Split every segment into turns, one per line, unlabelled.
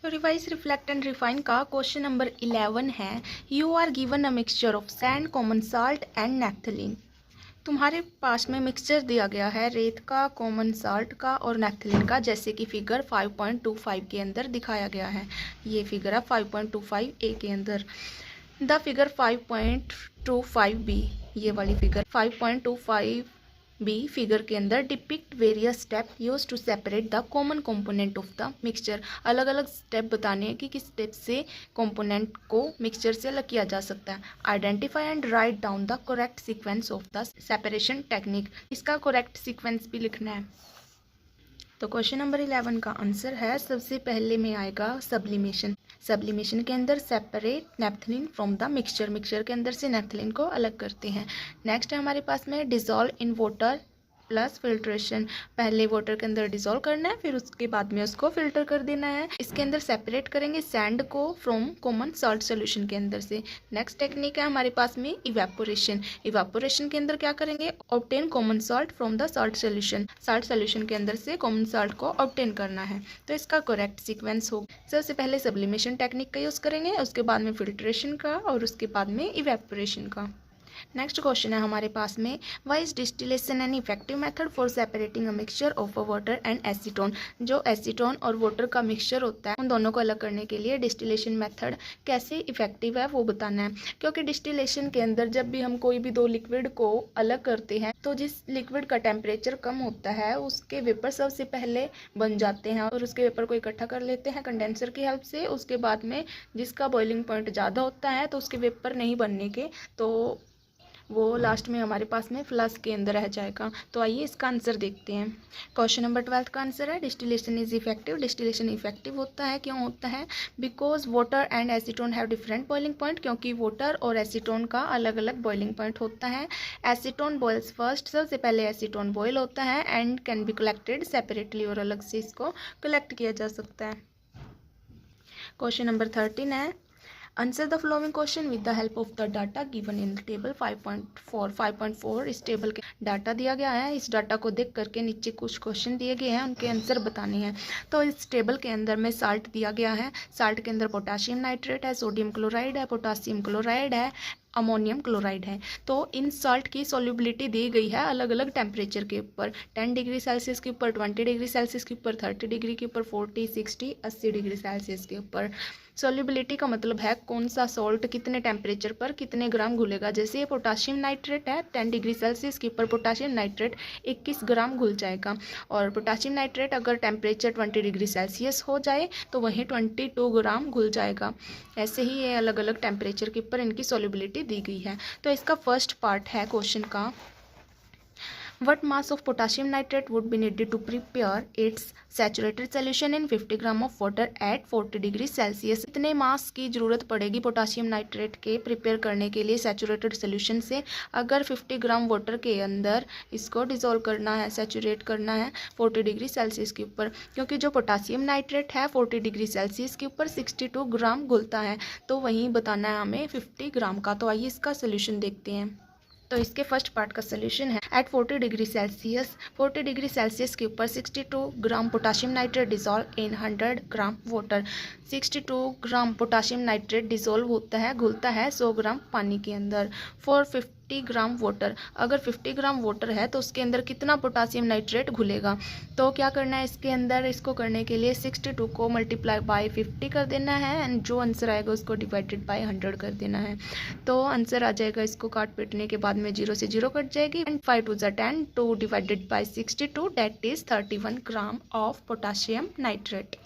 तो revise reflect and refine का question number 11 है। You are given a mixture of sand, common salt and naphthalene. तुम्हारे पास में मिक्सचर दिया गया है रेत का, कॉमन साल्ट का और नेफ्थलीन का, जैसे कि फिगर 5.25 के अंदर दिखाया गया है। ये फिगर है 5.25 ए के अंदर। द फिगर 5.25 बी, ये वाली फिगर 5.25 बी फिगर के अंदर depict various step use to separate the common component of the mixture. अलग अलग स्टेप बताने हैं कि किस स्टेप से कंपोनेंट को मिक्सचर से अलग किया जा सकता है। Identify and write down the correct sequence of the separation technique. इसका करेक्ट सीक्वेंस भी लिखना है। तो क्वेश्चन नंबर 11 का आंसर है, सबसे पहले में आएगा सब्लिमेशन। सब्लिमेशन के अंदर separate naphthalene from the mixture, mixture के अंदर से नेफ्थलीन को अलग करते हैं। नेक्स्ट है हमारे पास में dissolve in water plus filtration. पहले वाटर के अंदर डिजोल्व करना है, फिर उसके बाद में उसको फिल्टर कर देना है। इसके अंदर सेपरेट करेंगे सैंड को फ्रॉम कॉमन सॉल्ट सोल्यूशन के अंदर से। नेक्स्ट टेक्निक है हमारे पास में इवेपोरेशन। इवेपोरेशन के अंदर क्या करेंगे, obtain common salt from the salt solution. Salt solution के अंदर से कॉमन सॉल्ट को ऑब्टेन करना है। तो इसका करेक्ट सीक्वेंस होगा, सबसे पहले सब्लिमेशन टेक्निक का यूज़ करेंगे, उसके बाद में फिल्ट्रेशन का और उसके बाद में इवेपोरेशन का। नेक्स्ट क्वेश्चन है हमारे पास में, why is distillation an effective method for separating a mixture of a water and acetone. जो एसीटोन और वाटर का मिक्सचर होता है उन दोनों को अलग करने के लिए डिस्टिलेशन मेथड कैसे इफेक्टिव है वो बताना है। क्योंकि डिस्टिलेशन के अंदर जब भी हम कोई भी दो लिक्विड को अलग करते हैं तो जिस लिक्विड का टेम्परेचर कम होता है उसके वेपर सबसे पहले बन जाते हैं और उसके वेपर को इकट्ठा कर लेते हैं कंडेंसर की हेल्प से। उसके बाद में जिसका बॉइलिंग पॉइंट ज़्यादा होता है तो उसके वेपर नहीं बनने के, तो वो लास्ट में हमारे पास में फ्लास्क के अंदर रह जाएगा। तो आइए इसका आंसर देखते हैं। क्वेश्चन नंबर 12 का आंसर है, distillation is effective. Distillation effective होता है, क्यों होता है, because water and acetone have different boiling point. क्योंकि वाटर और एसीटोन का अलग अलग बॉइलिंग पॉइंट होता है। एसीटोन बॉइल्स फर्स्ट, सबसे पहले एसीटोन बॉयल होता है and can be collected separately, और अलग से इसको कलेक्ट किया जा सकता है। क्वेश्चन नंबर 13 है, answer the following question with the help of the data given in table 5.4। 5.4 इस टेबल के डाटा दिया गया है। इस डाटा को देख करके नीचे कुछ क्वेश्चन दिए गए हैं, उनके आंसर बताने हैं। तो इस टेबल के अंदर में साल्ट दिया गया है। साल्ट के अंदर पोटाशियम नाइट्रेट है, सोडियम क्लोराइड है, पोटासियम क्लोराइड है, अमोनियम क्लोराइड है। तो इन सॉल्ट की सॉल्युबिलिटी दी गई है अलग अलग टेम्परेचर के ऊपर, 10 डिग्री सेल्सियस के ऊपर, 20 डिग्री सेल्सियस के ऊपर, 30 डिग्री के ऊपर, 40, 60, 80 डिग्री सेल्सियस के ऊपर। सॉल्युबिलिटी का मतलब है कौन सा सॉल्ट कितने टेम्परेचर पर कितने ग्राम घुलेगा। जैसे ये पोटाशियम नाइट्रेट है, 10 डिग्री सेल्सियस के ऊपर पोटाशियम नाइट्रेट 21 ग्राम घुल जाएगा। और पोटाशियम नाइट्रेट अगर टेम्परेचर 20 डिग्री सेल्सियस हो जाए तो वहीं 22 ग्राम घुल जाएगा। ऐसे ही ये अलग अलग टेम्परेचर के ऊपर इनकी सॉल्युबिलिटी दी गई है। तो इसका फर्स्ट पार्ट है क्वेश्चन का, what mass of potassium nitrate would be needed to prepare its saturated solution in 50 gram of water at 40 degree Celsius. इतने मास की ज़रूरत पड़ेगी पोटाशियम नाइट्रेट के प्रिपेयर करने के लिए सैचुरेटेड सोल्यूशन से, अगर 50 ग्राम वाटर के अंदर इसको डिज़ोल्व करना है, सैचुरेट करना है 40 डिग्री सेल्सियस के ऊपर। क्योंकि जो पोटाशियम नाइट्रेट है 40 डिग्री सेल्सियस के ऊपर 62 ग्राम घुलता है, तो वहीं बताना है हमें 50 ग्राम का। तो आइए इसका सोल्यूशन देखते हैं। तो इसके फर्स्ट पार्ट का सोल्यूशन है, at 40 degree Celsius, 40 degree Celsius के ऊपर 62 gram potassium nitrate dissolve in 100 gram water. 62 gram potassium nitrate dissolve होता है, घुलता है 100 ग्राम पानी के अंदर। फॉर 50 ग्राम वाटर, अगर 50 ग्राम वाटर है तो उसके अंदर कितना पोटाशियम नाइट्रेट घुलेगा। तो क्या करना है इसके अंदर, इसको करने के लिए 62 को मल्टीप्लाई बाय 50 कर देना है एंड जो आंसर आएगा उसको डिवाइडेड बाय 100 कर देना है। तो आंसर आ जाएगा, इसको काट पीटने के बाद में 0 से 0 कट जाएगी and 5 2 10, 2 divided by 62 that is 31 gram of potassium nitrate.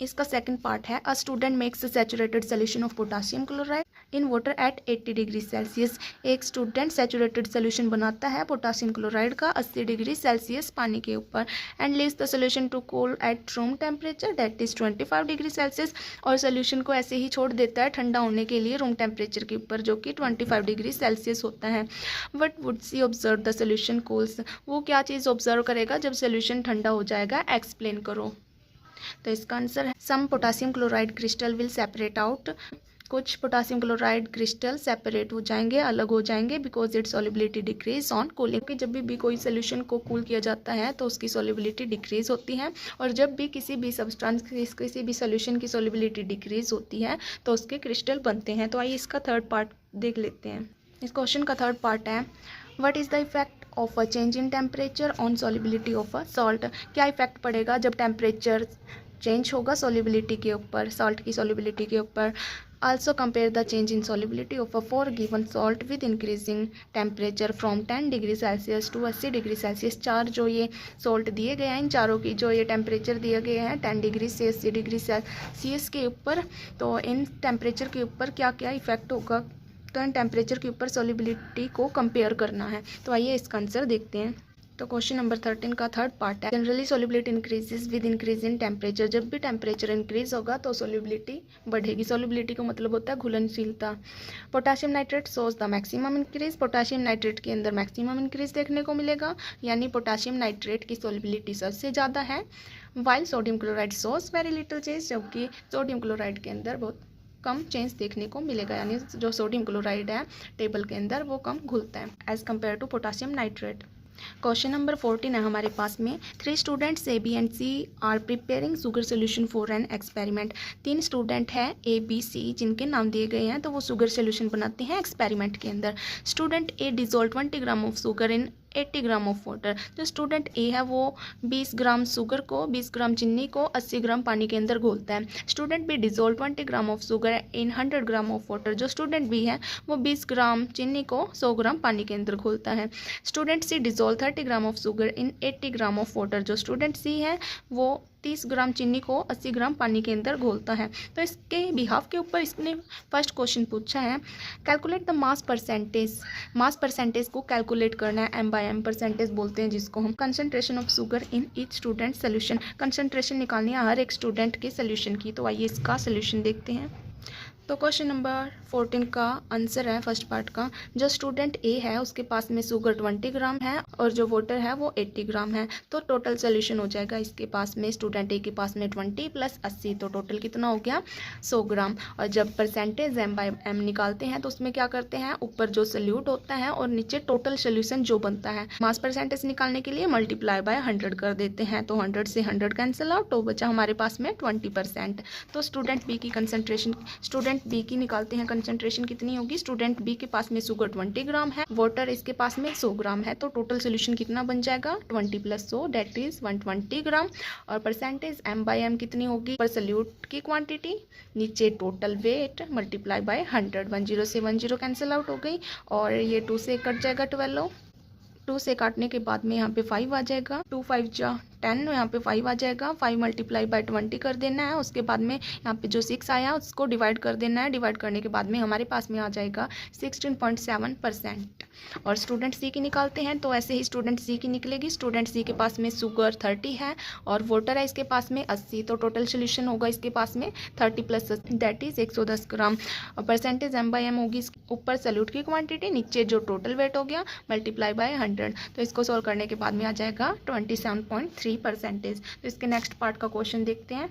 इसका सेकंड पार्ट है, a student makes a saturated solution of potassium chloride in water at 80 degree Celsius. एक स्टूडेंट सैचुरेटेड सोल्यूशन बनाता है पोटाशियम क्लोराइड का 80 degree Celsius पानी के ऊपर and leaves the solution to cool at room temperature that is 25 degree Celsius. और solution को ऐसे ही छोड़ देता है ठंडा होने के लिए रूम टेम्परेचर के ऊपर, जो कि 25 डिग्री सेल्सियस होता है। What would see observe the solution cools, वो क्या चीज़ ऑब्जर्व करेगा जब सोल्यूशन ठंडा हो जाएगा, एक्सप्लेन करो। तो इसका आंसर है, some potassium chloride crystal will separate out कुछ पोटासियम क्लोराइड क्रिस्टल सेपरेट हो जाएंगे, अलग हो जाएंगे, because its solubility decrease on cooling. क्योंकि जब भी कोई सोल्यूशन को कूल किया जाता है तो उसकी सॉल्युबिलिटी डिक्रीज होती है, और जब भी किसी भी सब्सटेंस किसी भी सोल्यूशन की सॉल्युबिलिटी डिक्रीज होती है तो उसके क्रिस्टल बनते हैं। तो आइए इसका थर्ड पार्ट देख लेते हैं। इस क्वेश्चन का थर्ड पार्ट है, what is the effect of a change in temperature on solubility of a salt. क्या इफेक्ट पड़ेगा जब टेम्परेचर चेंज होगा सॉल्युबिलिटी के ऊपर, सॉल्ट की सॉल्युबिलिटी के ऊपर। Also compare the change in solubility of a 4 given salt with increasing temperature from 10 degree Celsius to 80 degree Celsius. चार जो ये सॉल्ट दिए गए हैं, इन चारों की जो ये टेम्परेचर दिए गए हैं 10 डिग्री से 80 डिग्री सेल्सियस के ऊपर, तो इन टेम्परेचर के ऊपर क्या क्या इफेक्ट होगा, तो इन टेम्परेचर के ऊपर सॉल्युबिलिटी को कंपेयर करना है। तो आइए इसका आंसर देखते हैं। तो क्वेश्चन नंबर 13 का थर्ड पार्ट है, generally solubility increases with increase in temperature. जब भी टेम्परेचर इंक्रीज होगा तो सॉल्युबिलिटी बढ़ेगी। सॉल्युबिलिटी का मतलब होता है घुलनशीलता। Potassium nitrate shows the maximum increase. Potassium nitrate के अंदर मैक्सिमम इंक्रीज देखने को मिलेगा, यानी पोटाशियम नाइट्रेट की सॉल्युबिलिटी सबसे ज़्यादा है। वाइल सोडियम क्लोराइड सोज वेरी लिटिल चेंज, जबकि सोडियम क्लोराइड के अंदर बहुत कम चेंज देखने को मिलेगा, यानी जो सोडियम क्लोराइड है टेबल के अंदर वो कम घुलता है as compare to potassium nitrate. Question number 14 है हमारे पास में, 3 students A B and C are preparing sugar solution for an experiment. 3 student हैं ए बी सी जिनके नाम दिए गए हैं, तो वो शुगर सोल्यूशन बनाते हैं एक्सपेरिमेंट के अंदर। Student A dissolve 20 gram of sugar in 80 gram of water. जो स्टूडेंट ए है वो 20 ग्राम शुगर को, 20 ग्राम चीनी को 80 ग्राम पानी के अंदर घोलता है। Student B dissolve 20 gram of sugar in 100 gram of water. जो स्टूडेंट बी है वो 20 ग्राम चीनी को 100 ग्राम पानी के अंदर घोलता है। Student C dissolve 30 gram of sugar in 80 gram of water. जो स्टूडेंट सी है वो 30 ग्राम चीनी को 80 ग्राम पानी के अंदर घोलता है। तो इसके बिहाफ के ऊपर इसने फर्स्ट क्वेश्चन पूछा है, calculate the mass percentage. Mass percentage को कैलकुलेट करना है, M/M परसेंटेज बोलते हैं जिसको हम। Concentration of sugar in each student solution, concentration निकालनी है हर एक स्टूडेंट के सोल्यूशन की। तो आइए इसका सोल्यूशन देखते हैं। तो क्वेश्चन नंबर 14 का आंसर है फर्स्ट पार्ट का, जो स्टूडेंट ए है उसके पास में शुगर 20 ग्राम है और जो वाटर है वो 80 ग्राम है। तो टोटल सोल्यूशन हो जाएगा इसके पास में, स्टूडेंट ए के पास में 20 + 80, तो टोटल कितना हो गया 100 ग्राम। और जब परसेंटेज M/M निकालते हैं तो उसमें क्या करते हैं, ऊपर जो सोल्यूट होता है और नीचे टोटल सोल्यूशन जो बनता है। मास परसेंटेज निकालने के लिए मल्टीप्लाई बाय 100 कर देते हैं, तो 100 से 100 कैंसिल आउट, तो बचा हमारे पास में 20%। तो स्टूडेंट बी की कंसंट्रेशन, स्टूडेंट बी की निकालते हैं कंसंट्रेशन कितनी होगी। स्टूडेंट बी के पास में शुगर 20 ग्राम है, वाटर इसके पास में 100 ग्राम है, तो टोटल सोल्यूशन कितना बन जाएगा 20 + 100 दैट इज 120 ग्राम। और परसेंटेज M/M कितनी होगी, पर सोल्यूट की क्वांटिटी नीचे टोटल वेट मल्टीप्लाई बाय 100, 10 से 10 कैंसिल आउट हो गई और ये 2 से कट जाएगा 12, 2 से काटने के बाद में यहाँ पे 5 आ जाएगा, 2 × 5 = 10, यहाँ पे 5 आ जाएगा, 5 × 20 कर देना है। उसके बाद में यहाँ पे जो 6 आया उसको डिवाइड कर देना है, डिवाइड करने के बाद में हमारे पास में आ जाएगा 16.7%। और स्टूडेंट सी की निकालते हैं, तो ऐसे ही स्टूडेंट सी की निकलेगी। स्टूडेंट सी के पास में शुगर 30 है और वाटर है इसके पास में 80, तो टोटल सोल्यूशन होगा इसके पास में 30 + 80 दैट इज 110 ग्राम। और परसेंटेज M/M होगी ऊपर सोल्यूट की क्वांटिटी, नीचे जो टोटल वेट हो गया मल्टीप्लाई बाय 100, तो इसको सॉल्व करने के बाद में आ जाएगा 27.3%। तो इसके नेक्स्ट पार्ट का क्वेश्चन देखते हैं।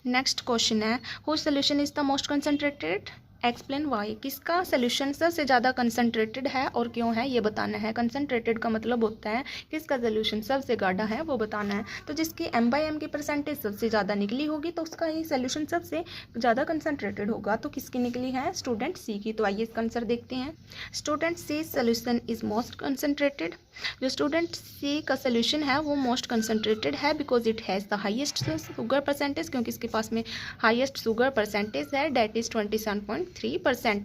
नेक्स्ट क्वेश्चन है, whose solution is the most concentrated, explain why. किसका सोल्यूशन सबसे ज़्यादा कंसंट्रेटेड है और क्यों है ये बताना है। कंसंट्रेटेड का मतलब होता है किसका सोल्यूशन सबसे गाढ़ा है वो बताना है। तो जिसकी M/M की परसेंटेज सबसे ज़्यादा निकली होगी तो उसका ही सोल्यूशन सबसे ज़्यादा कंसंट्रेटेड होगा। तो किसकी निकली है, स्टूडेंट सी की। तो आइए इसका आंसर देखते हैं। Student C solution is most concentrated. जो स्टूडेंट सी का सोल्यूशन है वो मोस्ट कंसंट्रेटेड है because it has the highest sugar percentage, क्योंकि इसके पास में हाईएस्ट शुगर परसेंटेज है दैट इज 27.3%।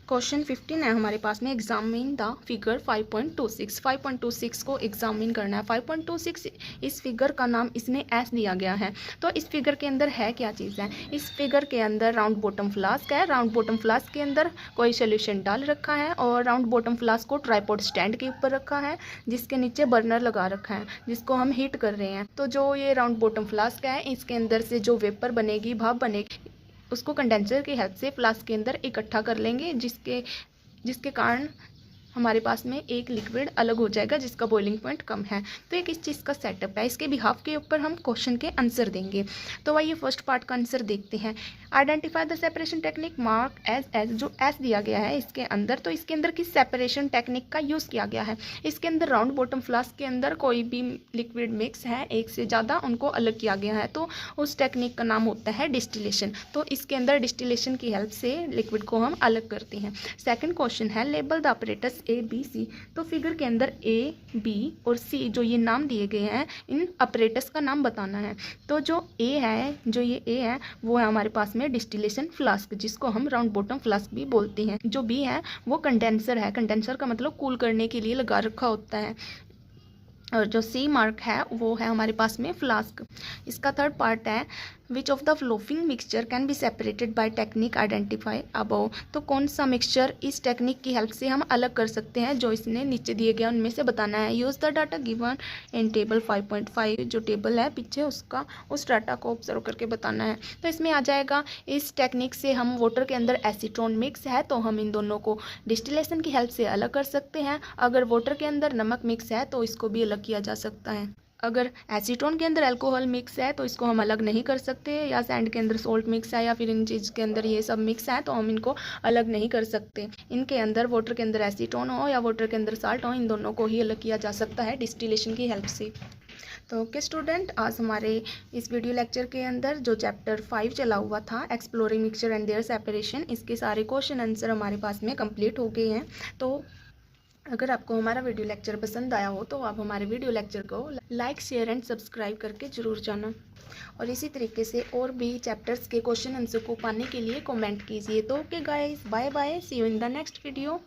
क्वेश्चन 15 है हमारे पास में, एग्जामिन द फिगर 5.26। 5.26 को एग्जामिन करना है। 5.26 इस फिगर का नाम इसने एस दिया गया है। तो इस फिगर के अंदर है क्या चीज़ है, इस फिगर के अंदर राउंड बॉटम फ्लास्क है। राउंड बॉटम फ्लास्क के अंदर कोई सोल्यूशन डाल रखा है और राउंड बॉटम फ्लास्क को ट्राइपॉड स्टैंड के ऊपर रखा है जिसके नीचे बर्नर लगा रखा है जिसको हम हीट कर रहे हैं। तो जो ये राउंड बॉटम फ्लास्क है इसके अंदर से जो वेपर बनेगी, भाप बनेगी, उसको कंडेंसर की हेल्प से फ्लास्क के अंदर इकट्ठा कर लेंगे जिसके कारण हमारे पास में एक लिक्विड अलग हो जाएगा जिसका बॉइलिंग पॉइंट कम है। तो एक इस चीज़ का सेटअप है, इसके बिहाफ के ऊपर हम क्वेश्चन के आंसर देंगे। तो आइए फर्स्ट पार्ट का आंसर देखते हैं। Identify the separation technique mark as जो एस दिया गया है इसके अंदर, तो इसके अंदर किस सेपरेशन टेक्निक का यूज़ किया गया है। इसके अंदर राउंड बॉटम फ्लास्क के अंदर कोई भी लिक्विड मिक्स है एक से ज़्यादा, उनको अलग किया गया है, तो उस टेक्निक का नाम होता है डिस्टिलेशन। तो इसके अंदर डिस्टिलेशन की हेल्प से लिक्विड को हम अलग करते हैं। सेकंड क्वेश्चन है label the operators A B C. तो फिगर के अंदर ए बी और सी जो ये नाम दिए गए हैं, इन ऑपरेटर्स का नाम बताना है। तो जो ए है वो है हमारे पास में डिस्टिलेशन फ्लास्क, जिसको हम राउंड बॉटम फ्लास्क भी बोलते हैं। जो बी है वो कंडेंसर है, कंडेंसर का मतलब कूल करने के लिए लगा रखा होता है। और जो सी मार्क है वो है हमारे पास में फ्लास्क। इसका थर्ड पार्ट है which of the following mixture can be separated by technique identify above. तो कौन सा मिक्सचर इस टेक्निक की हेल्प से हम अलग कर सकते हैं जो इसने नीचे दिए गया उनमें से बताना है। Use the data given in table 5.5, जो टेबल है पीछे उसका, उस डाटा को ऑब्जर्व करके बताना है। तो इसमें आ जाएगा इस टेक्निक से हम वाटर के अंदर एसीटोन मिक्स है तो हम इन दोनों को डिस्टिलेशन की हेल्प से अलग कर सकते हैं। अगर वाटर के अंदर नमक मिक्स है तो इसको भी अलग किया जा सकता है। अगर एसीटोन के अंदर अल्कोहल मिक्स है तो इसको हम अलग नहीं कर सकते, या सैंड के अंदर सोल्ट मिक्स है या फिर इन चीज़ के अंदर ये सब मिक्स है तो हम इनको अलग नहीं कर सकते। इनके अंदर वाटर के अंदर एसीटोन हो या वाटर के अंदर साल्ट हो, इन दोनों को ही अलग किया जा सकता है डिस्टिलेशन की हेल्प से। तो ओके स्टूडेंट, आज हमारे इस वीडियो लेक्चर के अंदर जो चैप्टर 5 चला हुआ था exploring mixture and their separation, इसके सारे क्वेश्चन आंसर हमारे पास में कंप्लीट हो गए हैं। तो अगर आपको हमारा वीडियो लेक्चर पसंद आया हो तो आप हमारे वीडियो लेक्चर को लाइक शेयर एंड सब्सक्राइब करके ज़रूर जाना, और इसी तरीके से और भी चैप्टर्स के क्वेश्चन आंसर को पाने के लिए कमेंट कीजिए। तो okay guys, bye bye, see you in the next video.